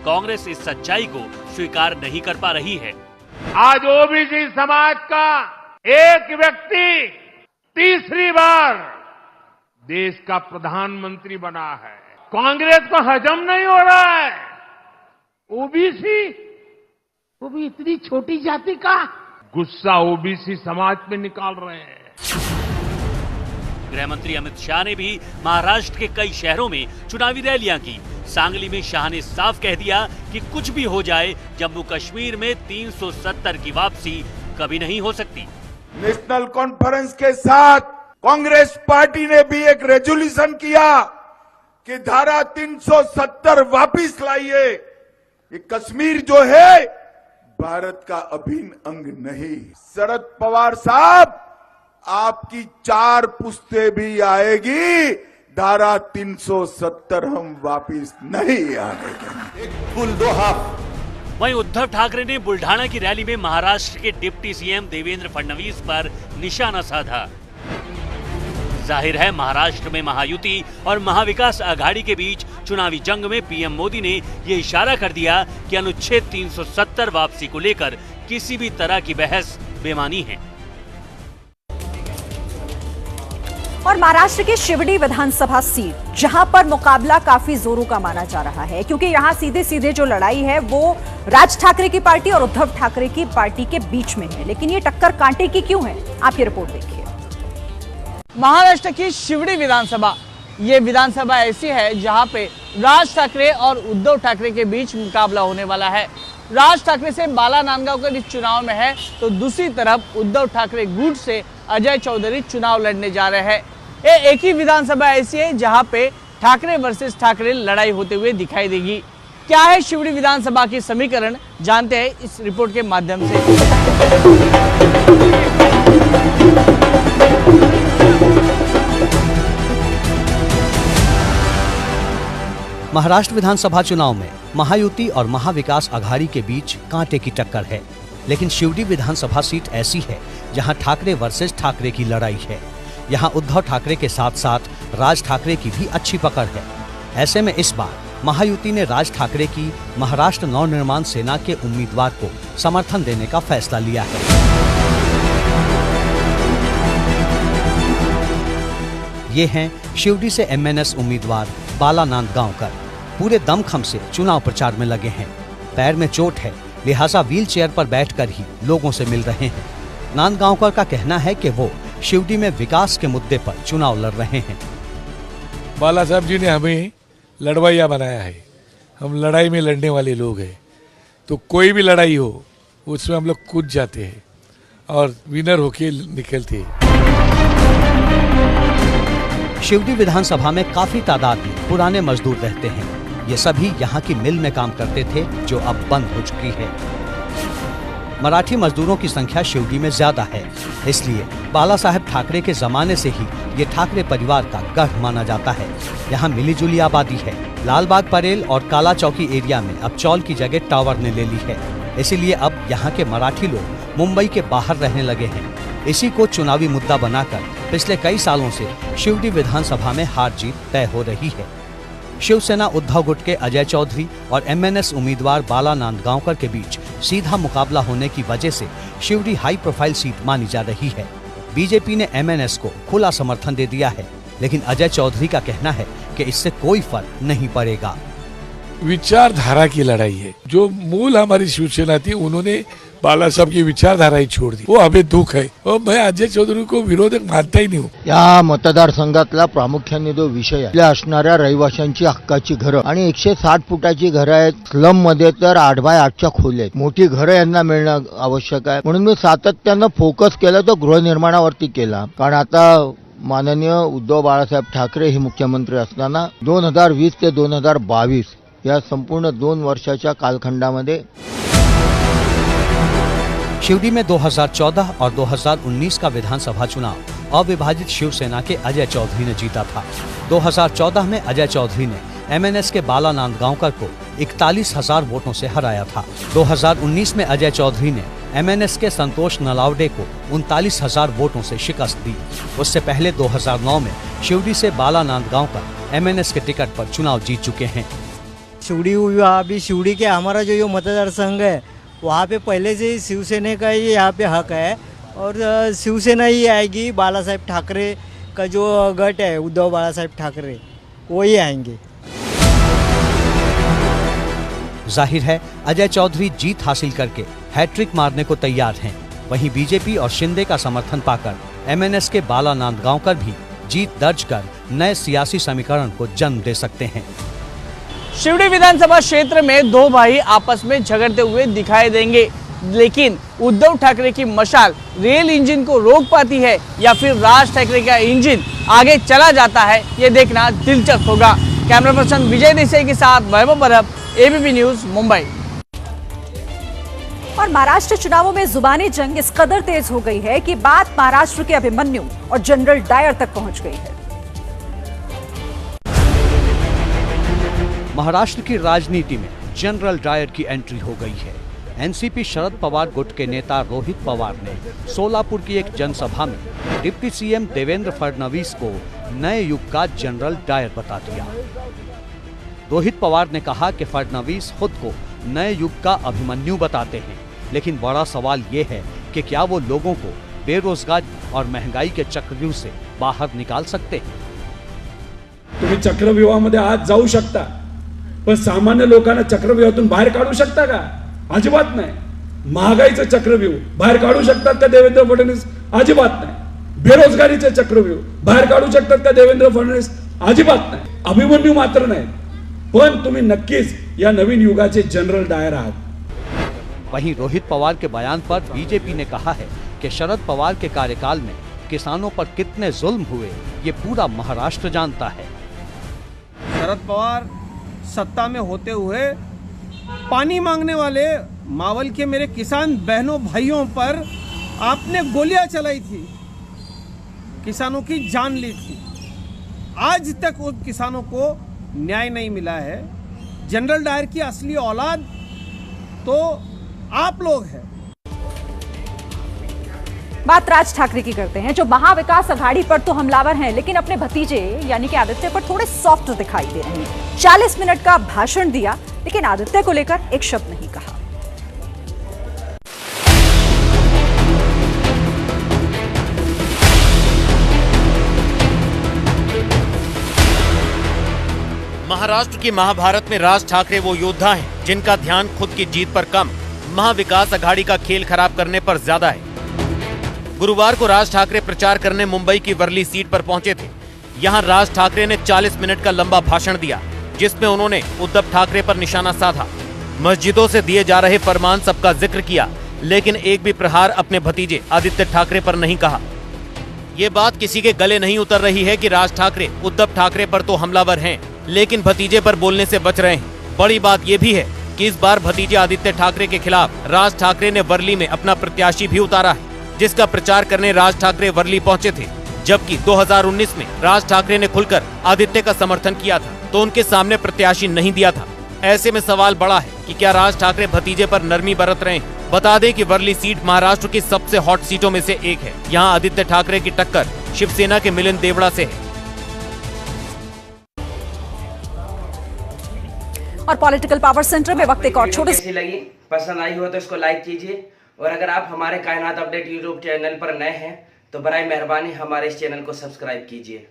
कांग्रेस इस सच्चाई को स्वीकार नहीं कर पा रही है। आज ओबीसी समाज का एक व्यक्ति तीसरी बार देश का प्रधानमंत्री बना है। कांग्रेस को हजम नहीं हो रहा है। ओबीसी, वो भी इतनी छोटी जाति का गुस्सा ओबीसी समाज पे निकाल रहे हैं। गृह मंत्री अमित शाह ने भी महाराष्ट्र के कई शहरों में चुनावी रैलियां की। सांगली में शाह ने साफ कह दिया कि कुछ भी हो जाए, जम्मू कश्मीर में 370 की वापसी कभी नहीं हो सकती। नेशनल कॉन्फ्रेंस के साथ कांग्रेस पार्टी ने भी एक रेजोल्यूशन किया कि धारा 370 वापिस लाइए। ये कश्मीर जो है भारत का अभिन्न अंग नहीं। शरद पवार साहब, आपकी 4 पुश्ते भी आएगी, धारा 370 हम वापिस नहीं आने देंगे। एक फुल 2 हाफ। वहीं उद्धव ठाकरे ने बुल्ढाना की रैली में महाराष्ट्र के डिप्टी सीएम देवेंद्र फडणवीस पर निशाना साधा। जाहिर है महाराष्ट्र में महायुति और महाविकास आघाड़ी के बीच चुनावी जंग में पीएम मोदी ने ये इशारा कर दिया कि अनुच्छेद 370 वापसी को लेकर किसी भी तरह की बहस बेमानी है। और महाराष्ट्र की शिवडी विधानसभा सीट, जहां पर मुकाबला काफी जोरों का माना जा रहा है, क्योंकि यहां सीधे सीधे जो लड़ाई है वो राज ठाकरे की पार्टी और उद्धव ठाकरे की पार्टी के बीच में है। लेकिन ये टक्कर कांटे की क्यों है, आप ये रिपोर्ट देखिए। महाराष्ट्र की शिवडी विधानसभा, ये विधानसभा ऐसी है जहां पे राज ठाकरे और उद्धव ठाकरे के बीच मुकाबला होने वाला है। राज ठाकरे से बाला नांदगांवकर इस चुनाव में है, तो दूसरी तरफ उद्धव ठाकरे गुट से अजय चौधरी चुनाव लड़ने जा रहे हैं। ये एक ही विधानसभा ऐसी है जहां पे ठाकरे वर्सेस ठाकरे लड़ाई होते हुए दिखाई देगी। क्या है शिवडी विधानसभा की समीकरण, जानते हैं इस रिपोर्ट के माध्यम से। महाराष्ट्र विधानसभा चुनाव में महायुति और महाविकास आघाड़ी के बीच कांटे की टक्कर है, लेकिन शिवडी विधानसभा सीट ऐसी है जहां ठाकरे वर्सेस ठाकरे की लड़ाई है। यहां उद्धव ठाकरे के साथ साथ राज ठाकरे की भी अच्छी पकड़ है। ऐसे में इस बार महायुति ने राज ठाकरे की महाराष्ट्र नवनिर्माण सेना के उम्मीदवार को समर्थन देने का फैसला लिया है। ये हैं शिवडी से एमएनएस उम्मीदवार बाला नांदगांवकर। पूरे दमखम से चुनाव प्रचार में लगे हैं। पैर में चोट है, लिहाजा व्हील चेयर पर बैठकर ही लोगों से मिल रहे हैं। नांदगांवकर का कहना है कि वो शिवडी में विकास के मुद्दे पर चुनाव लड़ रहे हैं। बाला साहब जी ने हमें लड़वाइया बनाया है। हम लड़ाई में लड़ने वाले लोग हैं, तो कोई भी लड़ाई हो उसमें हम लोग कूद जाते हैं और विनर होके निकलते हैं। शिवडी विधानसभा में काफी तादाद में पुराने मजदूर रहते हैं। ये सभी यहाँ की मिल में काम करते थे, जो अब बंद हो चुकी है। मराठी मजदूरों की संख्या शिवडी में ज्यादा है, इसलिए बाला साहेब ठाकरे के जमाने से ही ये ठाकरे परिवार का गढ़ माना जाता है। यहाँ मिलीजुली आबादी है। लालबाग परेल और काला चौकी एरिया में अब चौल की जगह टावर ने ले ली है, इसीलिए अब यहाँ के मराठी लोग मुंबई के बाहर रहने लगे हैं। इसी को चुनावी मुद्दा बनाकर पिछले कई सालों से शिवडी विधानसभा में हार जीत तय हो रही है। शिवसेना उद्धव गुट के अजय चौधरी और एमएनएस उम्मीदवार बाला नांदगांवकर के बीच सीधा मुकाबला होने की वजह से शिवडी हाई प्रोफाइल सीट मानी जा रही है। बीजेपी ने एमएनएस को खुला समर्थन दे दिया है, लेकिन अजय चौधरी का कहना है कि इससे कोई फर्क नहीं पड़ेगा। विचारधारा की लड़ाई है। जो मूल हमारी शिवसेना थी, उन्होंने बाला साहब की विचारधारा ही छोड़ दी। वो हमें दुख है और मैं अजय चौधरी को विरोधक मानता ही नाही। या मतदारसंघातला प्रामुख्याने जो विषय आहे, असणाऱ्या रहिवाशांची हक्काची घरं आणि 160 फुटाची घरं आहेत. स्लम मध्ये तर 8x8च्या खोल्या आहेत. मोठी घरं यांना मिळणं आवश्यक आहे. म्हणून मी सातत्यानं फोकस केला तो गृहनिर्माणावरती केला. कारण आता माननीय उद्धव बाळासाहेब ठाकरे हे मुख्यमंत्री असताना 2020 ते 2022 या संपूर्ण 2 वर्षाच्या कालखंडामध्ये शिवडी में 2014 और 2019 का विधानसभा चुनाव अविभाजित शिवसेना के अजय चौधरी ने जीता था। 2014 में अजय चौधरी ने एमएनएस के बाला नांदगांवकर को 41,000 वोटों से हराया था। 2019 में अजय चौधरी ने एमएनएस के संतोष नलावडे को 39,000 वोटों से शिकस्त दी। उससे पहले 2009 में शिवडी से बाला नांदगांवकर एमएनएस के टिकट पर चुनाव जीत चुके हैं। शिवड़ी हुई, वहाँ भी शिवड़ी के हमारा जो मतदार संघ है वहाँ पे पहले से ही शिवसेना का ही यहाँ पे हक है और शिवसेना ही आएगी। बाला साहेब ठाकरे का जो गट है, उद्धव बाला साहेब ठाकरे, वही आएंगे। जाहिर है अजय चौधरी जीत हासिल करके हैट्रिक मारने को तैयार हैं। वहीं बीजेपी और शिंदे का समर्थन पाकर एमएनएस के बाला नांदगांवकर भी जीत दर्ज कर नए सियासी समीकरण को जन्म दे सकते हैं। शिवड़ी विधानसभा क्षेत्र में दो भाई आपस में झगड़ते हुए दिखाई देंगे, लेकिन उद्धव ठाकरे की मशाल रेल इंजन को रोक पाती है या फिर राज ठाकरे का इंजन आगे चला जाता है, ये देखना दिलचस्प होगा। कैमरा पर्सन विजय देसाई के साथ वैभव परब, एबीपी न्यूज, मुंबई। और महाराष्ट्र चुनावों में जुबानी जंग इस कदर तेज हो गई है कि बात महाराष्ट्र के अभिमन्यु और जनरल डायर तक पहुंच गई है। महाराष्ट्र की राजनीति में जनरल डायर की एंट्री हो गई है। एनसीपी शरद पवार गुट के नेता रोहित पवार ने सोलापुर की एक जनसभा में डिप्टी सीएम देवेंद्र फडणवीस को नए युग का जनरल डायर बता दिया। रोहित पवार ने कहा कि फडणवीस खुद को नए युग का अभिमन्यु बताते हैं, लेकिन बड़ा सवाल ये है कि क्या वो लोगों को बेरोजगार और महंगाई के चक्रव्यूह से बाहर निकाल सकते हैं। तुम्ही चक्रव्यूहामध्ये आज जाऊ शकता, पण सामान्य लोकांना चक्रव्यूहातून बाहेर काढू शकता का? अजिबात नाही। महागाईचं चक्रव्यूह बाहेर काढू शकतात का देवेंद्र फडणवीस? अजिबात नाही। बेरोजगारीचे चक्रव्यूह बाहेर काढू शकतात का देवेंद्र फडणवीस? अजिबात नाही। अभिमन्यू मात्र नाही, पण तुम्ही नक्कीच या नवीन युगाचे जनरल डायर आहात। वहीं रोहित पवार के बयान पर बीजेपी ने कहा है कि शरद पवार के कार्यकाल में किसानों पर कितने जुल्म हुए ये पूरा महाराष्ट्र जानता है। शरद पवार सत्ता में होते हुए पानी मांगने वाले मावल के मेरे किसान बहनों भाइयों पर आपने गोलियां चलाई थी, किसानों की जान ली थी। आज तक उन किसानों को न्याय नहीं मिला है। जनरल डायर की असली औलाद तो आप लोग हैं। बात राज ठाकरे की करते हैं, जो महाविकास अघाड़ी पर तो हमलावर हैं, लेकिन अपने भतीजे यानी कि आदित्य पर थोड़े सॉफ्ट दिखाई दे रहे हैं। 40 मिनट का भाषण दिया, लेकिन आदित्य को लेकर एक शब्द नहीं कहा। महाराष्ट्र की महाभारत में राज ठाकरे वो योद्धा हैं जिनका ध्यान खुद की जीत पर कम, महाविकास अघाड़ी का खेल खराब करने पर ज्यादा है। गुरुवार को राज ठाकरे प्रचार करने मुंबई की वर्ली सीट पर पहुंचे थे। यहां राज ठाकरे ने 40 मिनट का लंबा भाषण दिया, जिसमें उन्होंने उद्धव ठाकरे पर निशाना साधा। मस्जिदों से दिए जा रहे फरमान सबका जिक्र किया, लेकिन एक भी प्रहार अपने भतीजे आदित्य ठाकरे पर नहीं कहा। ये बात किसी के गले नहीं उतर रही है कि राज ठाकरे उद्धव ठाकरे पर तो हमलावर हैं, लेकिन भतीजे पर बोलने से बच रहे हैं। बड़ी बात यह भी है कि इस बार भतीजे आदित्य ठाकरे के खिलाफ राज ठाकरे ने वर्ली में अपना प्रत्याशी भी उतारा है, जिसका प्रचार करने राज ठाकरे वर्ली पहुंचे थे। जबकि 2019 में राज ठाकरे ने खुलकर आदित्य का समर्थन किया था, तो उनके सामने प्रत्याशी नहीं दिया था। ऐसे में सवाल बड़ा है कि क्या राज ठाकरे भतीजे पर नरमी बरत रहे हैं। बता दें कि वर्ली सीट महाराष्ट्र की सबसे हॉट सीटों में से एक है। यहाँ आदित्य ठाकरे की टक्कर शिवसेना के मिलिंद देवड़ा से है। और पॉलिटिकल पावर सेंटर में वक्त एक और छोटे कैसी लगी, पसंद आई हो तो इसको लाइक कीजिए, और अगर आप हमारे कायनात अपडेट यूट्यूब चैनल पर नए हैं तो बराए मेहरबानी हमारे इस चैनल को सब्सक्राइब कीजिए।